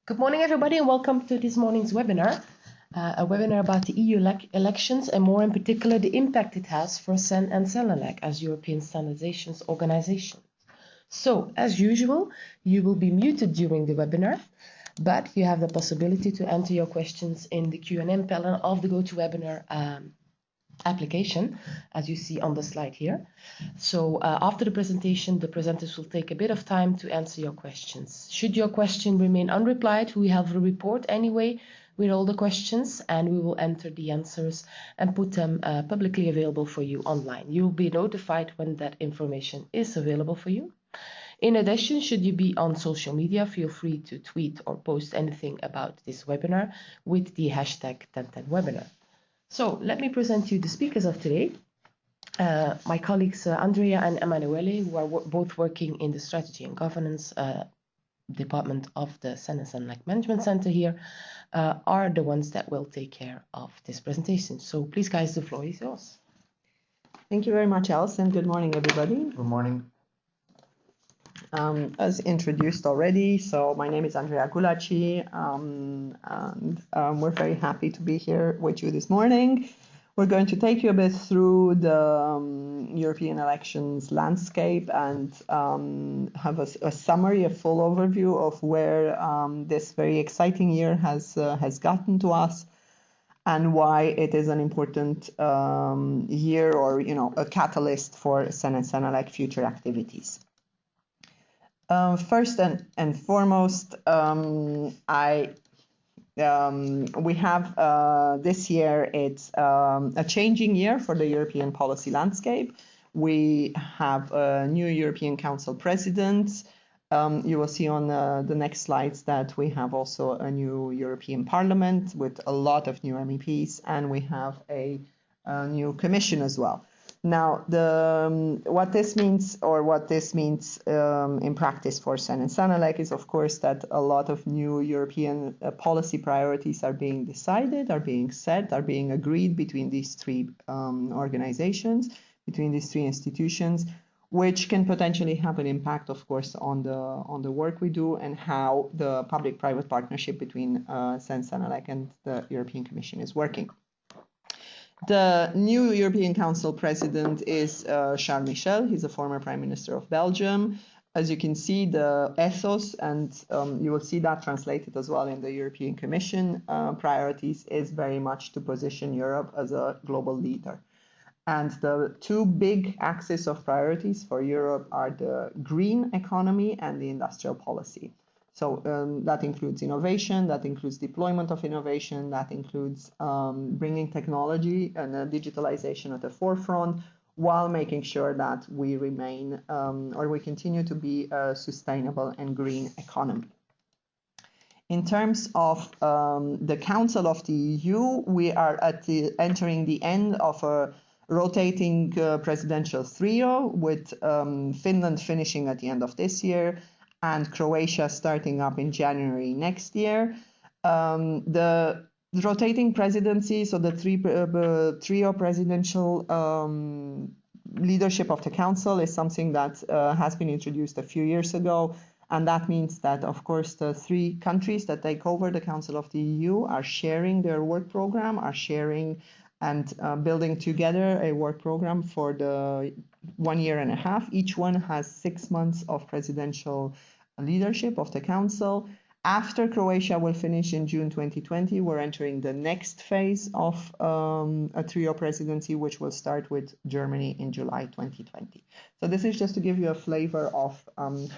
Good morning, everybody, and welcome to this morning's webinar, a webinar about the EU elections and more in particular the impact it has for CEN and CENELEC as European standardization organizations. So, as usual, you will be muted during the webinar, but you have the possibility to enter your questions in the Q&A panel of the GoToWebinar application, as you see on the slide here. So after the presentation, the presenters will take a bit of time to answer your questions. Should your question remain unreplied, we have a report anyway with all the questions, and we will enter the answers and put them publicly available for you online. You will be notified when that information is available for you. In addition, should you be on social media, feel free to tweet or post anything about this webinar with the hashtag #1010webinar. So let me present you the speakers of today. My colleagues Andrea and Emanuele, who are both working in the Strategy and Governance department of the CEN and CENELEC Management Center here, are the ones that will take care of this presentation. So please, guys, the floor is yours. Thank you very much, Alice, and good morning, everybody. Good morning. As introduced already, so my name is Andrea Gulacci, and we're very happy to be here with you this morning. We're going to take you a bit through the European elections landscape and have a summary, a full overview of where this very exciting year has gotten to us, and why it is an important year, or a catalyst for CEN and CENELEC future activities. First and foremost, we have this year, it's a changing year for the European policy landscape. We have a new European Council president. You will see on the next slides that we have also a new European Parliament with a lot of new MEPs, and we have a new Commission as well. Now, what this means in practice for CEN and CENELEC is, of course, that a lot of new European policy priorities are being decided, are being set, are being agreed between these three organizations, between these three institutions, which can potentially have an impact, of course, on the work we do and how the public-private partnership between CEN, CENELEC, and the European Commission is working. The new European Council president is Charles Michel. He's a former Prime Minister of Belgium. As you can see, the ethos, and you will see that translated as well in the European Commission priorities, is very much to position Europe as a global leader. And the two big axes of priorities for Europe are the green economy and the industrial policy. So that includes innovation, that includes deployment of innovation, that includes bringing technology and digitalization at the forefront, while making sure that we remain or we continue to be a sustainable and green economy. In terms of the Council of the EU, we are entering the end of a rotating presidential trio, with Finland finishing at the end of this year and Croatia starting up in January next year. The rotating presidency, so the trio presidential leadership of the Council, is something that has been introduced a few years ago. And that means that, of course, the three countries that take over the Council of the EU are sharing their work program, are sharing and building together a work program for the 1 year and a half. Each one has 6 months of presidential leadership of the Council. After Croatia will finish in June 2020, we're entering the next phase of a trio presidency, which will start with Germany in July 2020. So this is just to give you a flavor of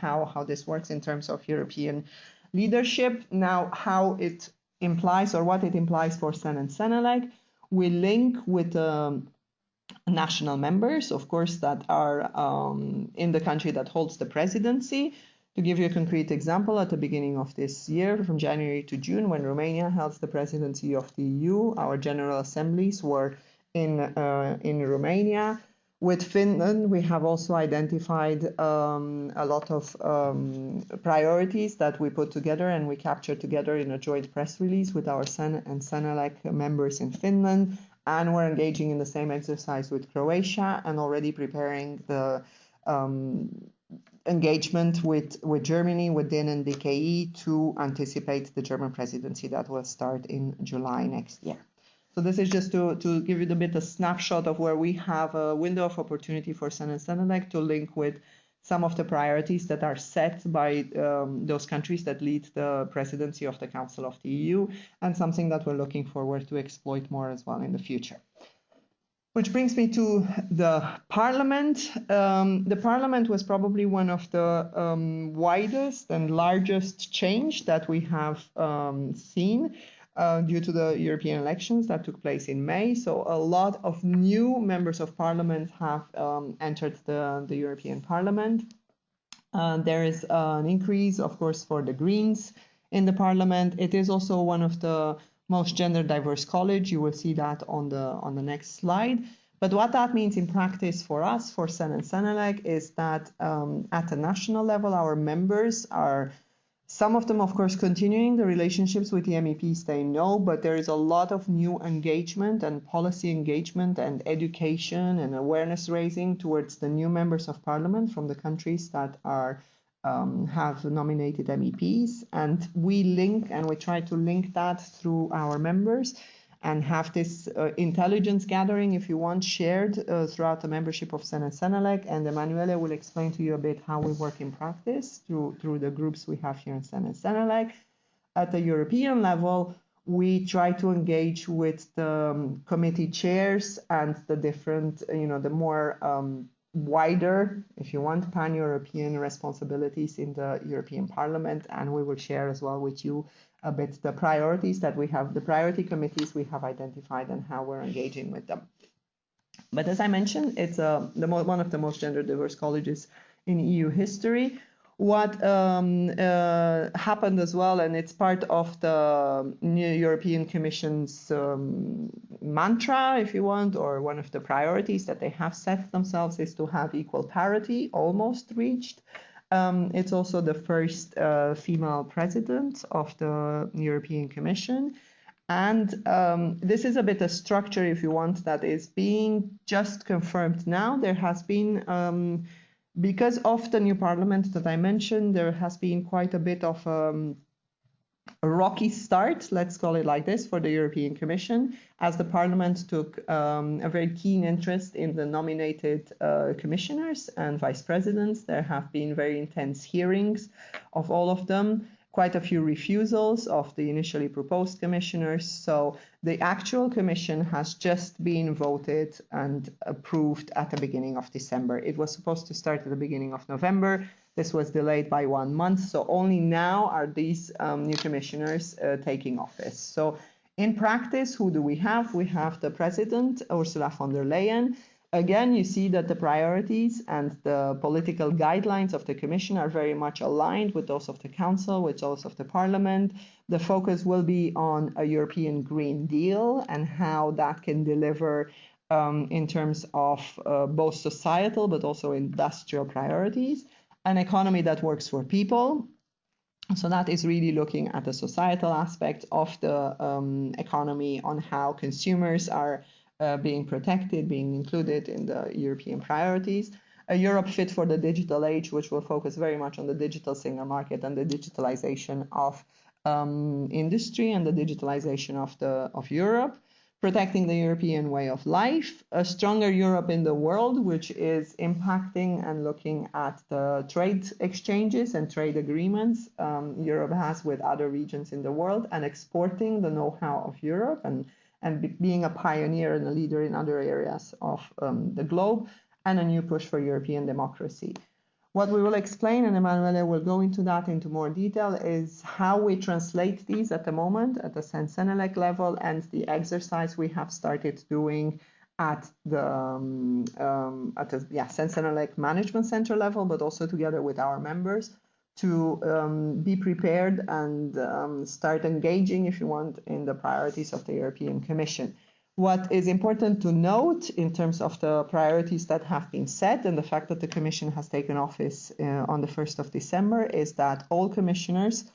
how this works in terms of European leadership. Now, how it implies, or what it implies for CEN and CENELEC, we link with national members, of course, that are in the country that holds the presidency. To give you a concrete example, at the beginning of this year, from January to June, when Romania held the presidency of the EU, our general assemblies were in Romania. With Finland, we have also identified a lot of priorities that we put together and we captured together in a joint press release with our CEN and CENELEC members in Finland. And we're engaging in the same exercise with Croatia and already preparing the engagement with Germany within NDKE to anticipate the German presidency that will start in July next year. So this is just to give you a bit of snapshot of where we have a window of opportunity for CEN and CENELEC to link with some of the priorities that are set by those countries that lead the presidency of the Council of the EU, and something that we're looking forward to exploit more as well in the future. Which brings me to the Parliament. The Parliament was probably one of the widest and largest change that we have seen due to the European elections that took place in May. So a lot of new members of Parliament have entered the European Parliament. There is an increase, of course, for the Greens in the Parliament. It is also one of the most gender diverse college. You will see that on the next slide. But what that means in practice for us, for CEN and CENELEC, is that at a national level, our members are, some of them, of course, continuing the relationships with the MEPs they know, but there is a lot of new engagement and policy engagement and education and awareness raising towards the new members of Parliament from the countries that are have nominated MEPs, and we link and we try to link that through our members and have this intelligence gathering, if you want, shared throughout the membership of CEN and CENELEC, and Emanuele will explain to you a bit how we work in practice through the groups we have here in CEN and CENELEC. At the European level, we try to engage with the committee chairs and the different, the more wider, if you want, pan-European responsibilities in the European Parliament, and we will share as well with you a bit the priorities that we have, the priority committees we have identified and how we're engaging with them. But as I mentioned, it's one of the most gender diverse colleges in EU history. What happened as well, and it's part of the new European Commission's mantra, if you want, or one of the priorities that they have set themselves, is to have equal parity almost reached. It's also the first female president of the European Commission. And this is a bit of structure, if you want, that is being just confirmed now. There has been because of the new parliament that I mentioned, there has been quite a bit of a rocky start, let's call it like this, for the European Commission, as the parliament took a very keen interest in the nominated commissioners and vice presidents. There have been very intense hearings of all of them, quite a few refusals of the initially proposed commissioners. So the actual commission has just been voted and approved at the beginning of December. It was supposed to start at the beginning of November. This was delayed by 1 month. So only now are these new commissioners taking office. So in practice, who do we have? We have the president, Ursula von der Leyen. Again, you see that the priorities and the political guidelines of the Commission are very much aligned with those of the Council, with those of the Parliament. The focus will be on a European Green Deal and how that can deliver in terms of both societal but also industrial priorities, an economy that works for people. So that is really looking at the societal aspect of the economy, on how consumers are being protected, being included in the European priorities. A Europe fit for the digital age, which will focus very much on the digital single market and the digitalization of industry and the digitalization of Europe. Protecting the European way of life. A stronger Europe in the world, which is impacting and looking at the trade exchanges and trade agreements Europe has with other regions in the world, and exporting the know-how of Europe and being a pioneer and a leader in other areas of the globe, and a new push for European democracy. What we will explain, and Emanuele will go into that into more detail, is how we translate these at the moment at the CEN CENELEC level, and the exercise we have started doing at the CEN CENELEC Management Center level, but also together with our members, to be prepared and start engaging, if you want, in the priorities of the European Commission. What is important to note in terms of the priorities that have been set and the fact that the Commission has taken office on the 1st of December is that all commissioners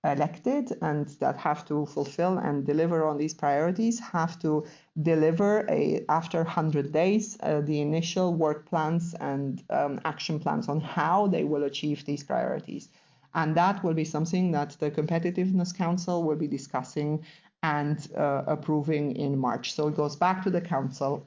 elected and that have to fulfill and deliver on these priorities have to deliver after 100 days the initial work plans and action plans on how they will achieve these priorities. And that will be something that the Competitiveness Council will be discussing and approving in March. So it goes back to the Council,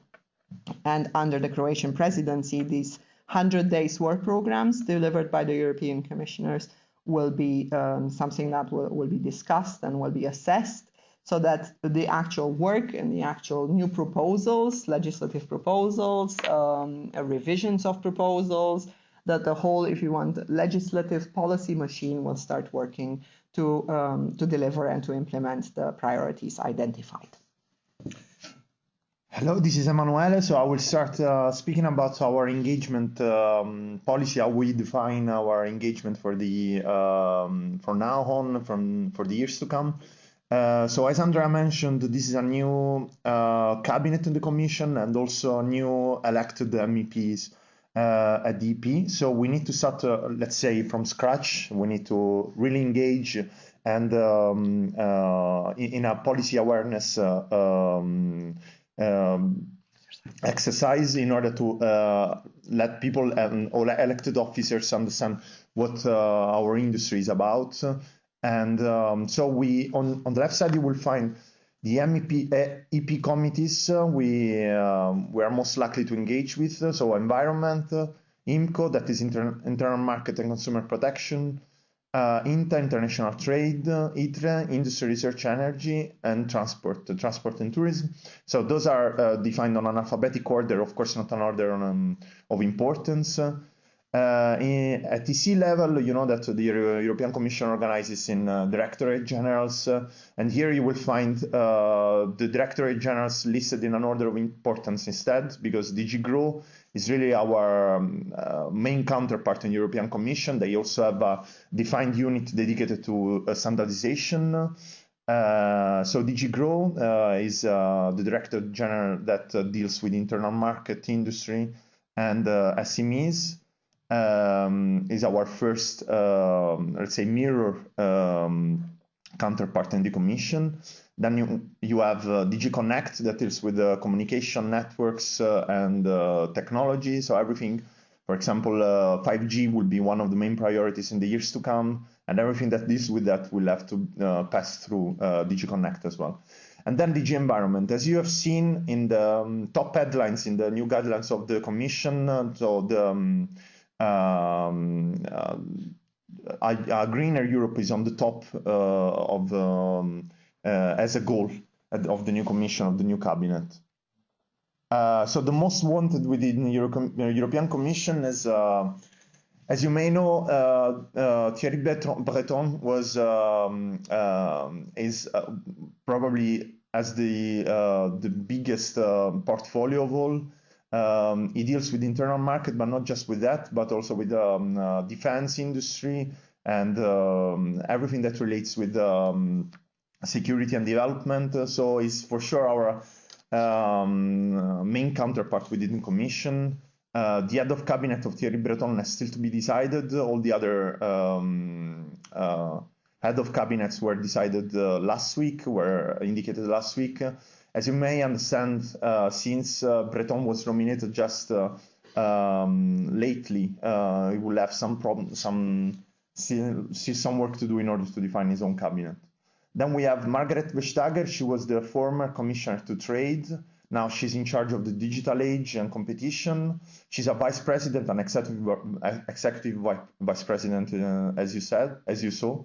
and under the Croatian presidency, these 100 days work programs delivered by the European commissioners will be something that will be discussed and will be assessed, so that the actual work and the actual new proposals, legislative proposals, revisions of proposals, that the whole, if you want, legislative policy machine will start working to deliver and to implement the priorities identified. Hello, this is Emanuele. So I will start speaking about our engagement policy, how we define our engagement for the from now on, for the years to come. So as Andrea mentioned, this is a new cabinet in the Commission and also new elected MEPs at the EP. So we need to start, let's say, from scratch. We need to really engage and in a policy awareness exercise in order to let people and all elected officers understand what our industry is about. And so we on the left side you will find the EP committees we are most likely to engage with. So environment, IMCO, that is internal market and consumer protection, INTA, international trade, ITRE, industry, research, energy, and transport and tourism. So those are defined on an alphabetic order, of course, not an order of importance. At EC level, you know that the European Commission organizes in Directorate Generals, and here you will find the Directorate Generals listed in an order of importance instead, because DG GROW is really our main counterpart in European Commission. They also have a defined unit dedicated to standardization. So DG GROW is the Director General that deals with internal market, industry, and SMEs. Is our first, let's say, mirror counterpart in the Commission. Then you have DG Connect that deals with communication networks and technology. So everything, for example, 5G will be one of the main priorities in the years to come, and everything that deals with that will have to pass through DG Connect as well. And then DG Environment, as you have seen in the top headlines in the new guidelines of the Commission. So the a greener Europe is on the top as a goal of the new Commission, of the new cabinet. So the most wanted within the European Commission is, as you may know, Thierry Breton was is probably as the biggest portfolio of all. He deals with internal market, but not just with that, but also with defense industry and everything that relates with security and development. So he's for sure our main counterpart within the Commission. The head of cabinet of Thierry Breton is still to be decided. All the other head of cabinets were decided last week, were indicated last week. As you may understand, since Breton was nominated just lately, he will have some work to do in order to define his own cabinet. Then we have Margaret Vestager. She was the former Commissioner to Trade. Now she's in charge of the digital age and competition. She's a vice president and executive vice president, as you saw.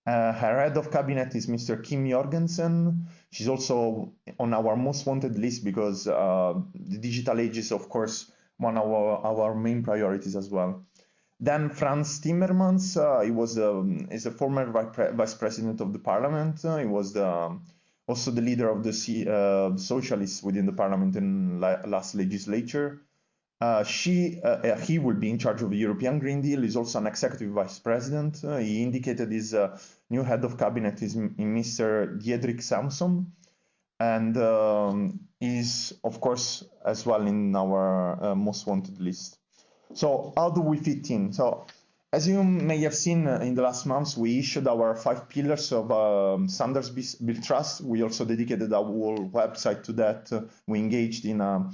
Her head of cabinet is Mr. Kim Jorgensen. She's also on our most wanted list because the digital age is, of course, one of our main priorities as well. Then Franz Timmermans, is a former vice president of the parliament. He was also the leader of the socialists within the parliament in last legislature. He will be in charge of the European Green Deal. He's also an executive vice president. He indicated his new head of cabinet is Mr. Diederik Samsom, and is, of course, as well in our most wanted list. So how do we fit in? So As you may have seen in the last months, we issued our 5 pillars of standards-built trust. We also dedicated our whole website to that. We engaged in a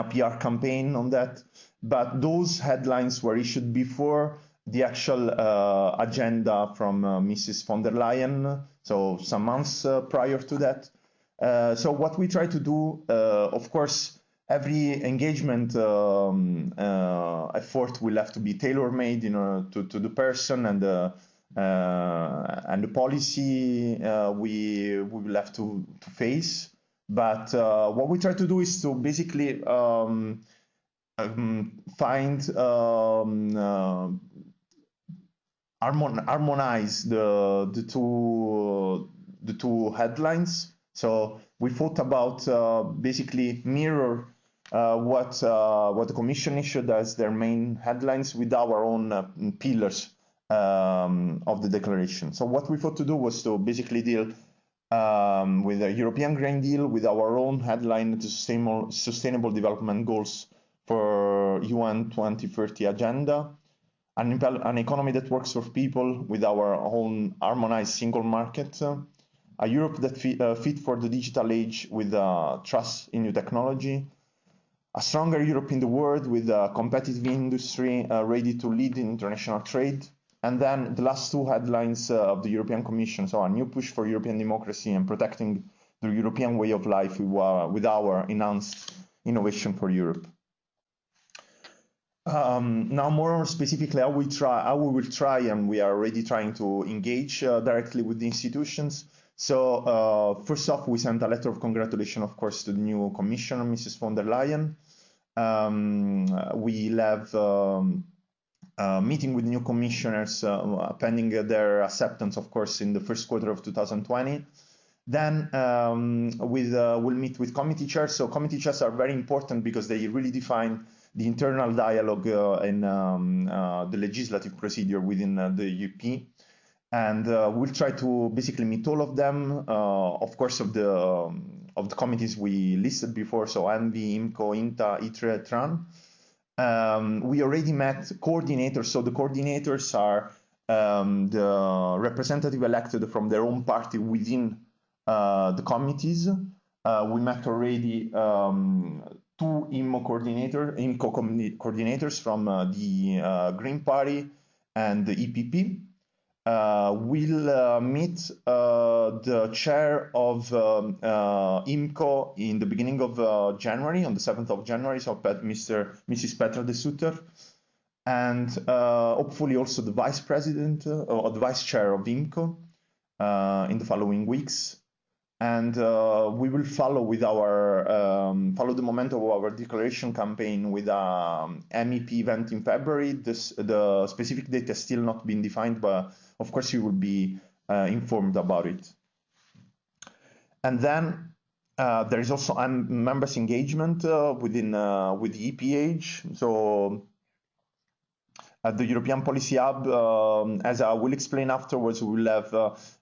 PR campaign on that. But those headlines were issued before the actual agenda from Mrs. von der Leyen, so some months prior to that. So what we try to do, of course, every engagement effort will have to be tailor-made, to the person and the policy we will have to face. But what we try to do is to basically find harmonize the two headlines. So we thought about basically mirror what the Commission issued as their main headlines with our own pillars of the declaration. So what we thought to do was to basically deal with the European Green Deal, with our own headline, the Sustainable Development Goals for UN 2030 Agenda, an economy that works for people with our own harmonized single market, a Europe that fit for the digital age with trust in new technology, a stronger Europe in the world with a competitive industry ready to lead in international trade, and then the last two headlines of the European Commission, so a new push for European democracy and protecting the European way of life with our enhanced innovation for Europe. Now, more specifically, how we will try, and we are already trying to engage directly with the institutions. So first off, we sent a letter of congratulation, of course, to the new Commissioner, Mrs. von der Leyen. We'll have meeting with new commissioners pending their acceptance, of course, in the first quarter of 2020. Then we'll meet with committee chairs. So committee chairs are very important because they really define the internal dialogue in the legislative procedure within the UP. And we'll try to basically meet all of them, of course, of the committees we listed before, so ENVI, IMCO, INTA, ITRE, TRAN. We already met coordinators, so the coordinators are the representative elected from their own party within the committees. We met already two IMCO coordinators from the Green Party and the EPP. We'll meet the chair of IMCO in the beginning of January, on the 7th of January, so Mrs. Petra de Sutter, and hopefully also the vice president or the vice chair of IMCO in the following weeks. And we will follow with our follow the momentum of our declaration campaign with MEP event in February. The specific date has still not been defined, but of course you will be informed about it. And then there is also members engagement with the EPH. So at the European Policy Hub, as I will explain afterwards, we will have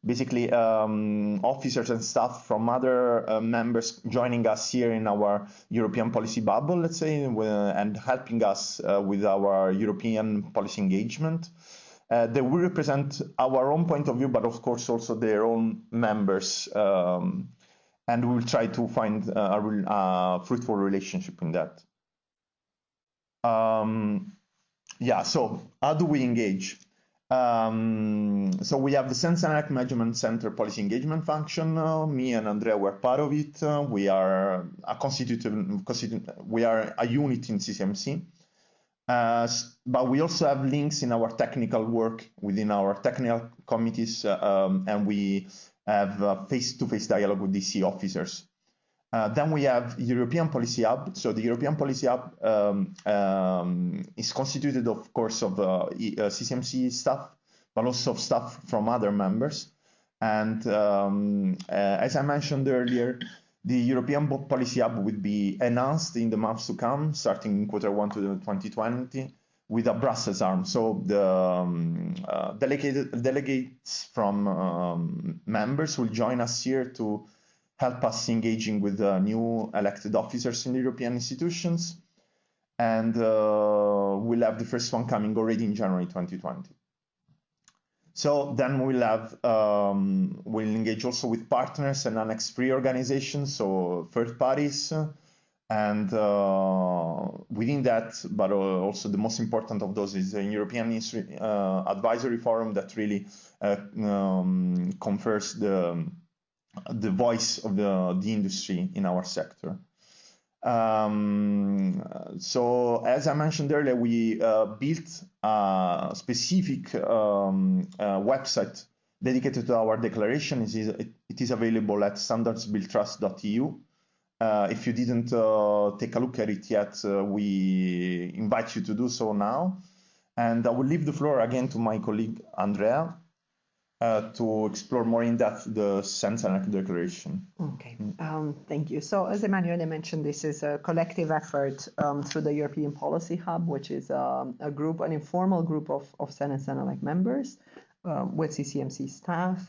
basically officers and staff from other members joining us here in our European policy bubble, let's say, and helping us with our European policy engagement. They will represent our own point of view, but of course also their own members. And we will try to find a fruitful relationship in that. Yeah, so how do we engage? So we have the CEN CENELEC Measurement Center Policy Engagement Function. Me and Andrea were part of it. We are we are a unit in CCMC. But we also have links in our technical work within our technical committees, and we have face-to-face dialogue with DC officers. Then we have European Policy Hub. So the European Policy Hub is constituted, of course, of CCMC staff, but also of staff from other members. And as I mentioned earlier, the European Policy Hub will be enhanced in the months to come, starting in Q1 2020, with a Brussels arm. So the delegates from members will join us here to help us engaging with new elected officers in the European institutions. and we'll have the first one coming already in January 2020. So then we'll engage also with partners and annex-free organizations, so third parties, and within that, but also the most important of those is the European Advisory Forum that really confers the voice of the industry in our sector. So as I mentioned earlier, we built a specific website dedicated to our declaration. It is available at standardsbuildtrust.eu. If you didn't take a look at it yet, we invite you to do so now. And I will leave the floor again to my colleague Andrea to explore more in depth the CEN CENELEC declaration. Okay, thank you. So as Emanuele mentioned, this is a collective effort through the European Policy Hub, which is an informal group of CEN and CENELEC members with CCMC staff.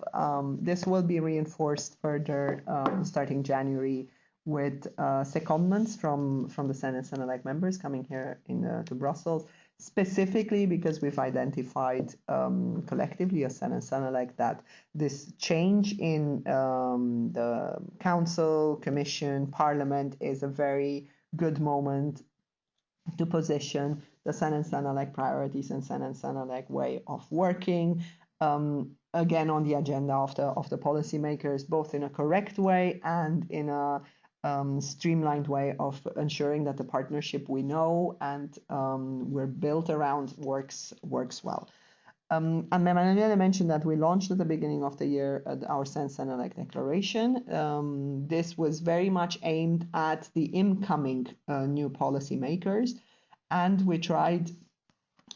This will be reinforced further starting January with secondments from the CEN and CENELEC members coming here to Brussels, specifically because we've identified collectively as CEN and CENELEC that this change in the Council, Commission, Parliament is a very good moment to position the CEN and CENELEC priorities and CEN and CENELEC way of working again on the agenda of the policymakers, both in a correct way and in a streamlined way of ensuring that the partnership we know and we're built around works well. And Emanuele mentioned that we launched at the beginning of the year our CEN CENELEC declaration. This was very much aimed at the incoming new policymakers, and we tried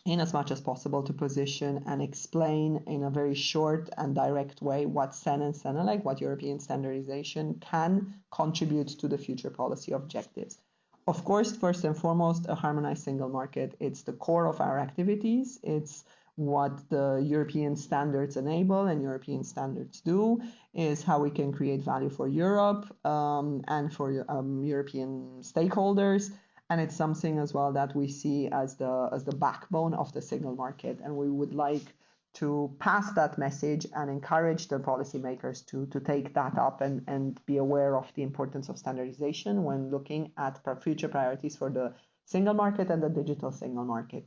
in as much as possible to position and explain in a very short and direct way what CEN and CENELEC, what European standardization can contribute to the future policy objectives. Of course, first and foremost, a harmonized single market. It's the core of our activities. It's what the European standards enable and European standards do, is how we can create value for Europe and for European stakeholders. And it's something as well that we see as the backbone of the single market. And we would like to pass that message and encourage the policymakers to take that up and be aware of the importance of standardization when looking at future priorities for the single market and the digital single market.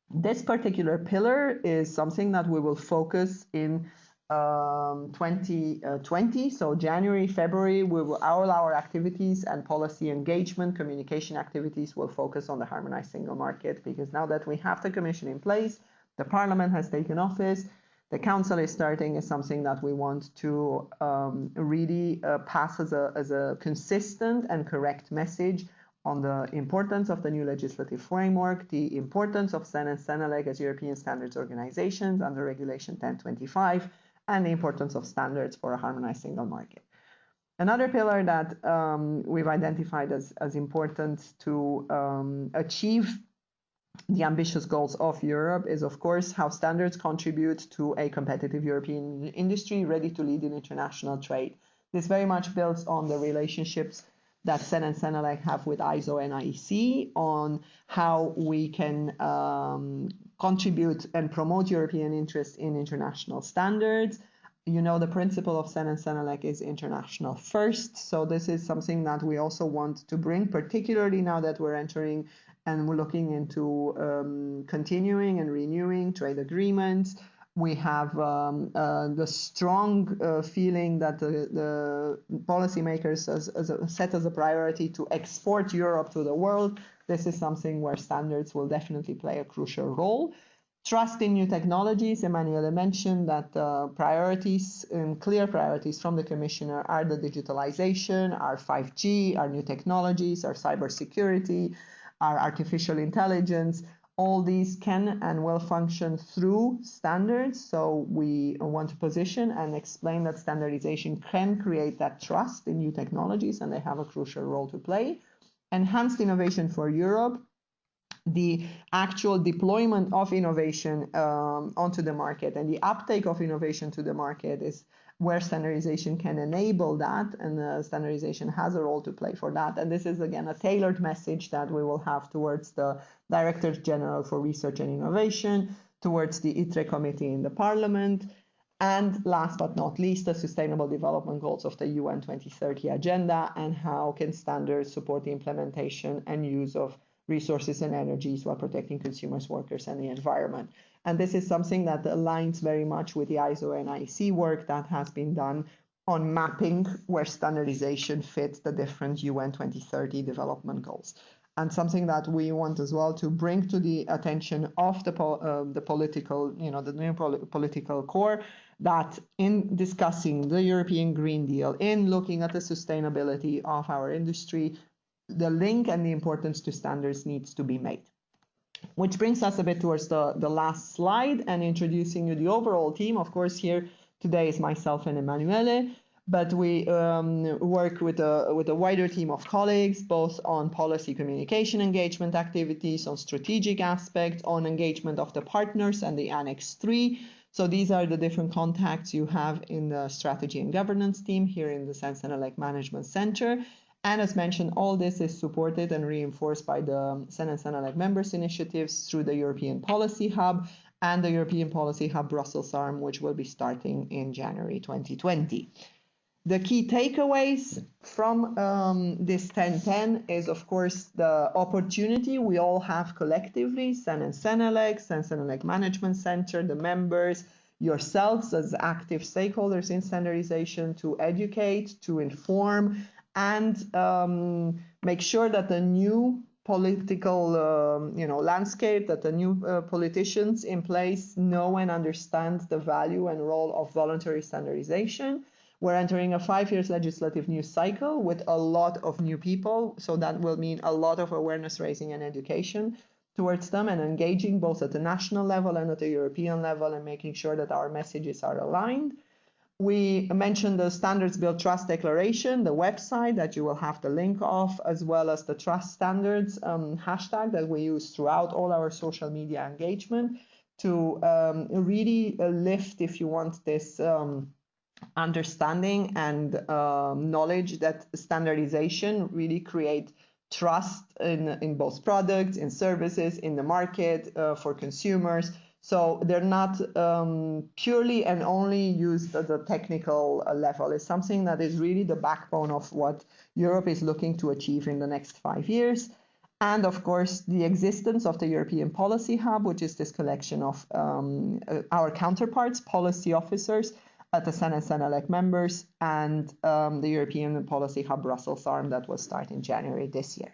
This particular pillar is something that we will focus in 2020, so January, February, all our activities and policy engagement, communication activities will focus on the harmonized single market, because now that we have the Commission in place, the Parliament has taken office, the Council is starting, is something that we want to really pass as a consistent and correct message on the importance of the new legislative framework, the importance of CEN and CENELEC as European standards organizations under Regulation 1025, and the importance of standards for a harmonized single market. Another pillar that we've identified as important to achieve the ambitious goals of Europe is, of course, how standards contribute to a competitive European industry ready to lead in international trade. This very much builds on the relationships that CEN and CENELEC have with ISO and IEC on how we can contribute and promote European interest in international standards. You know, the principle of CEN and CENELEC is international first. So this is something that we also want to bring, particularly now that we're entering and we're looking into continuing and renewing trade agreements. We have the strong feeling that the policymakers set as a priority to export Europe to the world. This is something where standards will definitely play a crucial role. Trust in new technologies. Emanuele mentioned that priorities and clear priorities from the Commissioner are the digitalization, our 5G, our new technologies, our cybersecurity, our artificial intelligence. All these can and will function through standards. So we want to position and explain that standardization can create that trust in new technologies, and they have a crucial role to play. Enhanced innovation for Europe. the actual deployment of innovation onto the market and the uptake of innovation to the market is where standardization can enable that, and standardization has a role to play for that. And this is, again, a tailored message that we will have towards the Director General for Research and Innovation, towards the ITRE committee in the Parliament, and last but not least, the Sustainable Development Goals of the UN 2030 Agenda, and how can standards support the implementation and use of resources and energies while protecting consumers, workers, and the environment. And this is something that aligns very much with the ISO and IEC work that has been done on mapping where standardization fits the different UN 2030 development goals. And something that we want as well to bring to the attention of the political, the new political core, that in discussing the European Green Deal, in looking at the sustainability of our industry, the link and the importance to standards needs to be made. Which brings us a bit towards the last slide and introducing you the overall team. Of course, here today is myself and Emanuele, but we work with a wider team of colleagues, both on policy communication engagement activities, on strategic aspects, on engagement of the partners and the Annex 3. So these are the different contacts you have in the strategy and governance team here in the CEN CENELEC Management Center. And as mentioned, all this is supported and reinforced by the CEN and CENELEC Members initiatives through the European Policy Hub and the European Policy Hub Brussels arm, which will be starting in January 2020. The key takeaways from this 1010 is, of course, the opportunity we all have collectively, CEN and CENELEC, CEN CENELEC Management Center, the members, yourselves as active stakeholders in standardization, to educate, to inform, and make sure that the new political landscape, that the new politicians in place know and understand the value and role of voluntary standardization. We're entering a 5-year legislative news cycle with a lot of new people, so that will mean a lot of awareness raising and education towards them, and engaging both at the national level and at the European level, and making sure that our messages are aligned. We mentioned the Standards Build Trust Declaration, the website that you will have the link of, as well as the Trust Standards hashtag that we use throughout all our social media engagement to really lift, if you want, this understanding and knowledge that standardization really create trust in both products, in services, in the market, for consumers. So they're not purely and only used at the technical level. It's something that is really the backbone of what Europe is looking to achieve in the next 5 years. And of course, the existence of the European Policy Hub, which is this collection of our counterparts, policy officers at the CEN and CENELEC members, and the European Policy Hub Brussels arm that will start in January this year.